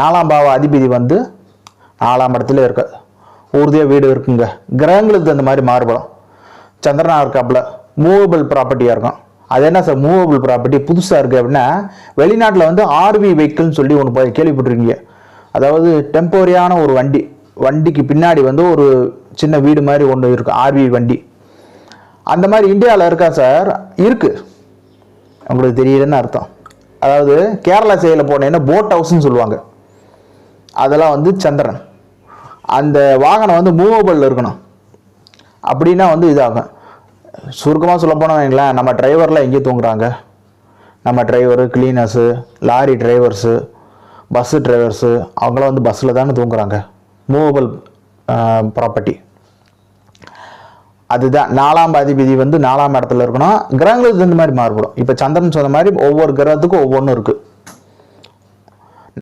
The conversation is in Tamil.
4ஆம் பாவ அதிபதி வந்து 4ஆம் இடத்துல இருக்க உறுதியாக வீடு இருக்குங்க. கிரகங்களுக்கு அந்த மாதிரி மாறுபடும். சந்திரனா இருக்காப்புல மூவபிள் ப்ராப்பர்ட்டியாக இருக்கும். அது என்ன சார் மூவபிள் ப்ராப்பர்ட்டி புதுசாக இருக்குது அப்படின்னா, வெளிநாட்டில் வந்து ஆர்வி வெஹிக்கிள்னு சொல்லி ஒன்று போய் கேள்விப்பட்டிருக்கீங்க. அதாவது டெம்பரரியான ஒரு வண்டிக்கு பின்னாடி வந்து ஒரு சின்ன வீடு மாதிரி ஒன்று இருக்கும், ஆர்வி வண்டி. அந்த மாதிரி இந்தியாவில் இருக்கா சார்? இருக்குது. உங்களுக்கு தெரியலன்னு அர்த்தம். அதாவது கேரளா சைடில் போனீங்கன்னா போட் ஹவுஸ்ன்னு சொல்லுவாங்க. அதெல்லாம் வந்து சந்திரன். அந்த வாகனம் வந்து மூவபிள் இருக்கணும். அப்படின்னா வந்து இதாகும். சுருக்கமாக சொல்ல போனால் வைங்களேன், நம்ம டிரைவர்லாம் எங்கேயும் தூங்குறாங்க. நம்ம driver, கிளீனர்ஸு, lorry drivers, bus drivers அவங்களாம் வந்து பஸ்ஸில் தானே தூங்குறாங்க. மூவபிள் ப்ராப்பர்ட்டி அதுதான். 4ஆம் அதிபதி வந்து 4ஆம் இடத்துல இருக்கணும். கிரகங்களுக்கு இந்த மாதிரி மாறுபடும். இப்போ சந்திரன் சொன்ன மாதிரி ஒவ்வொரு கிரகத்துக்கும் ஒவ்வொன்றும் இருக்குது.